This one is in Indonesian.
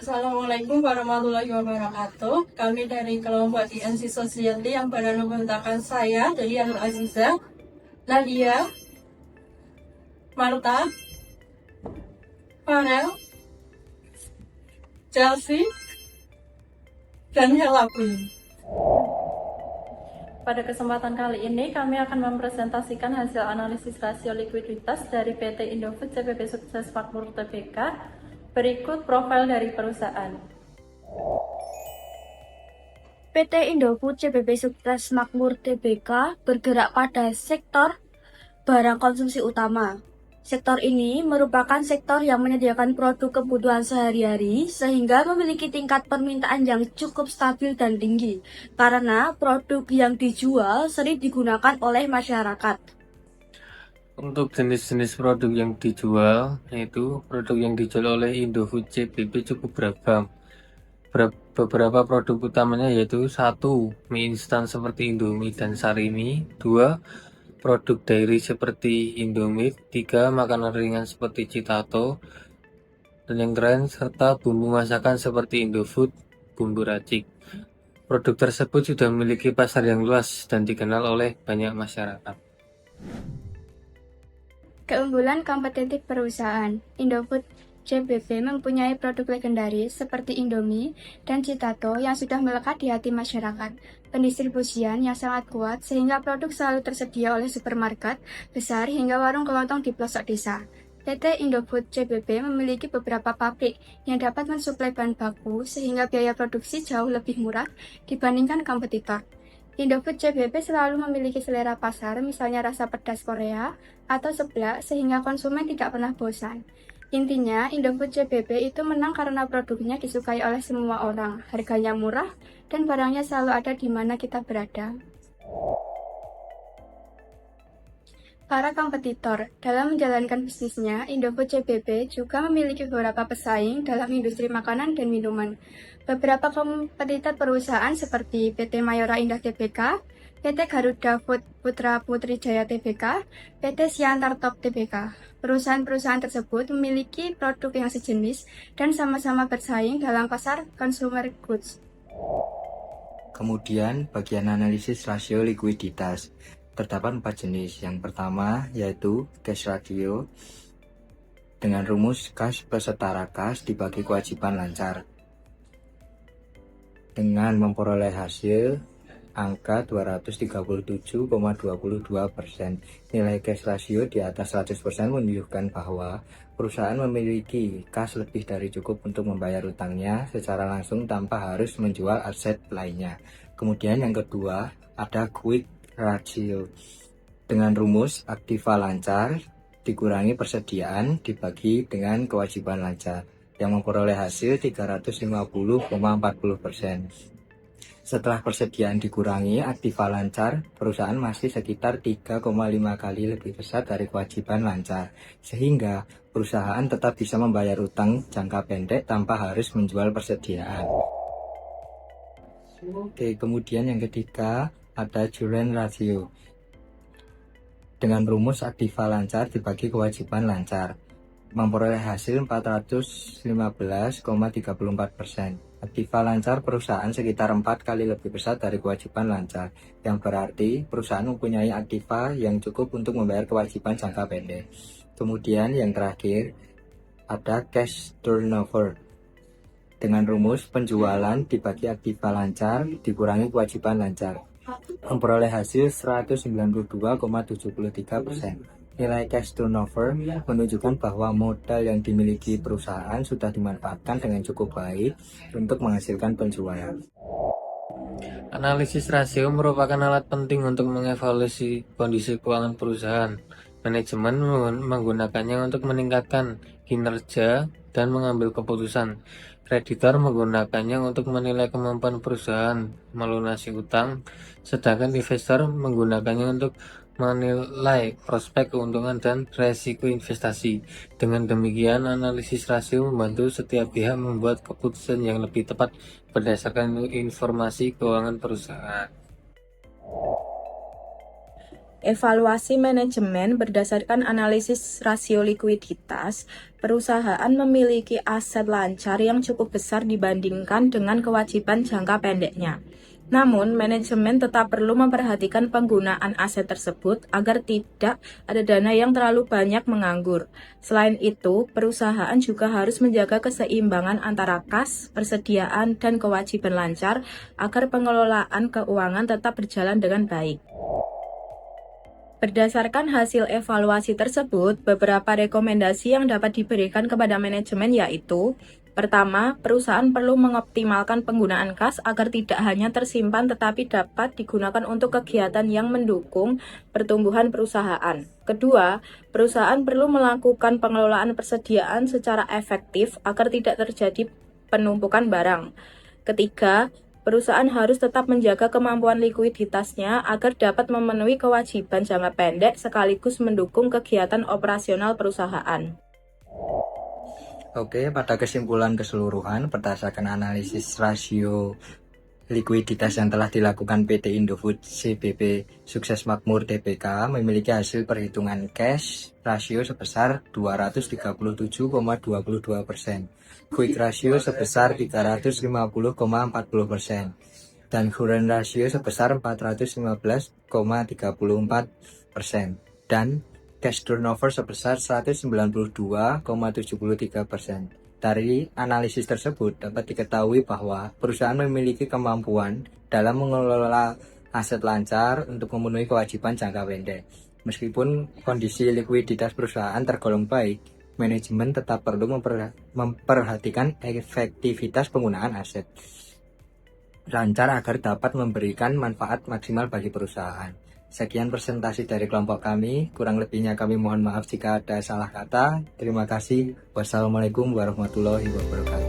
Assalamualaikum warahmatullahi wabarakatuh. Kami dari kelompok INC Society yang pada membentangkan saya, Delia Nur Aziza, Nadia, Marta, Farel, Chelsea, dan Hela Queen. Pada kesempatan kali ini kami akan mempresentasikan hasil analisis rasio likuiditas dari PT Indofood CPP Sukses Makmur Tbk. Berikut profil dari perusahaan. PT Indofood CPP Sukses Makmur Tbk bergerak pada sektor barang konsumsi utama. Sektor ini merupakan sektor yang menyediakan produk kebutuhan sehari-hari sehingga memiliki tingkat permintaan yang cukup stabil dan tinggi karena produk yang dijual sering digunakan oleh masyarakat. Untuk jenis-jenis produk yang dijual, yaitu produk yang dijual oleh Indofood CPP cukup beragam. Beberapa produk utamanya yaitu 1. Mie instan seperti Indomie dan Sarimi. 2. Produk dairy seperti Indomie. 3. Makanan ringan seperti Citato. Dan yang terakhir, serta bumbu masakan seperti Indofood, bumbu racik. Produk tersebut sudah memiliki pasar yang luas dan dikenal oleh banyak masyarakat. Keunggulan kompetitif perusahaan Indofood CPP mempunyai produk legendaris seperti Indomie dan Citato yang sudah melekat di hati masyarakat. Pendistribusian yang sangat kuat sehingga produk selalu tersedia oleh supermarket besar hingga warung kelontong di pelosok desa. PT Indofood CPP memiliki beberapa pabrik yang dapat mensuplai bahan baku sehingga biaya produksi jauh lebih murah dibandingkan kompetitor. Indofood CPP selalu memiliki selera pasar, misalnya rasa pedas Korea atau seblak, sehingga konsumen tidak pernah bosan. Intinya, Indofood CPP itu menang karena produknya disukai oleh semua orang, harganya murah, dan barangnya selalu ada di mana kita berada. Para kompetitor dalam menjalankan bisnisnya, Indofood CPP juga memiliki beberapa pesaing dalam industri makanan dan minuman. Beberapa kompetitor perusahaan seperti PT Mayora Indah Tbk, PT Garuda Food Putra Putri Jaya Tbk, PT Siantar Top Tbk. Perusahaan-perusahaan tersebut memiliki produk yang sejenis dan sama-sama bersaing dalam pasar consumer goods. Kemudian bagian analisis rasio likuiditas. Terdapat 4 jenis. Yang pertama yaitu cash ratio dengan rumus kas plus setara kas dibagi kewajiban lancar. Dengan memperoleh hasil angka 237,22%. Nilai cash ratio di atas 100% menunjukkan bahwa perusahaan memiliki kas lebih dari cukup untuk membayar utangnya secara langsung tanpa harus menjual aset lainnya. Kemudian yang kedua ada quick ratio dengan rumus aktiva lancar dikurangi persediaan dibagi dengan kewajiban lancar yang memperoleh hasil 350,40%. Setelah persediaan dikurangi aktiva lancar, perusahaan masih sekitar 3,5 kali lebih besar dari kewajiban lancar, sehingga perusahaan tetap bisa membayar utang jangka pendek tanpa harus menjual persediaan. Oke, kemudian yang ketiga ada Julen ratio dengan rumus aktiva lancar dibagi kewajiban lancar memperoleh hasil 415,34%. Aktiva lancar perusahaan sekitar 4 kali lebih besar dari kewajiban lancar, yang berarti perusahaan mempunyai aktiva yang cukup untuk membayar kewajiban jangka pendek. Kemudian yang terakhir ada cash turnover dengan rumus penjualan dibagi aktiva lancar dikurangi kewajiban lancar memperoleh hasil 192,73%. Nilai cash turnover menunjukkan bahwa modal yang dimiliki perusahaan sudah dimanfaatkan dengan cukup baik untuk menghasilkan penjualan. Analisis rasio merupakan alat penting untuk mengevaluasi kondisi keuangan perusahaan. Manajemen menggunakannya untuk meningkatkan kinerja dan mengambil keputusan. Kreditor menggunakannya untuk menilai kemampuan perusahaan melunasi utang, sedangkan investor menggunakannya untuk menilai prospek keuntungan dan resiko investasi. Dengan demikian, analisis rasio membantu setiap pihak membuat keputusan yang lebih tepat berdasarkan informasi keuangan perusahaan. Evaluasi manajemen berdasarkan analisis rasio likuiditas, perusahaan memiliki aset lancar yang cukup besar dibandingkan dengan kewajiban jangka pendeknya. Namun, manajemen tetap perlu memperhatikan penggunaan aset tersebut agar tidak ada dana yang terlalu banyak menganggur. Selain itu, perusahaan juga harus menjaga keseimbangan antara kas, persediaan, dan kewajiban lancar agar pengelolaan keuangan tetap berjalan dengan baik. Berdasarkan hasil evaluasi tersebut, beberapa rekomendasi yang dapat diberikan kepada manajemen yaitu: pertama, perusahaan perlu mengoptimalkan penggunaan kas agar tidak hanya tersimpan tetapi dapat digunakan untuk kegiatan yang mendukung pertumbuhan perusahaan. Kedua, perusahaan perlu melakukan pengelolaan persediaan secara efektif agar tidak terjadi penumpukan barang. Ketiga, perusahaan harus tetap menjaga kemampuan likuiditasnya agar dapat memenuhi kewajiban jangka pendek sekaligus mendukung kegiatan operasional perusahaan. Oke, pada kesimpulan keseluruhan berdasarkan analisis rasio likuiditas yang telah dilakukan PT Indofood CBP Sukses Makmur Tbk memiliki hasil perhitungan cash rasio sebesar 237,22%, quick ratio sebesar 350,40%, dan current ratio sebesar 415,34%, dan cash turnover sebesar 192,73%. Dari analisis tersebut dapat diketahui bahwa perusahaan memiliki kemampuan dalam mengelola aset lancar untuk memenuhi kewajiban jangka pendek. Meskipun kondisi likuiditas perusahaan tergolong baik, manajemen tetap perlu memperhatikan efektivitas penggunaan aset lancar agar dapat memberikan manfaat maksimal bagi perusahaan. Sekian presentasi dari kelompok kami, kurang lebihnya kami mohon maaf jika ada salah kata. Terima kasih. Wassalamualaikum warahmatullahi wabarakatuh.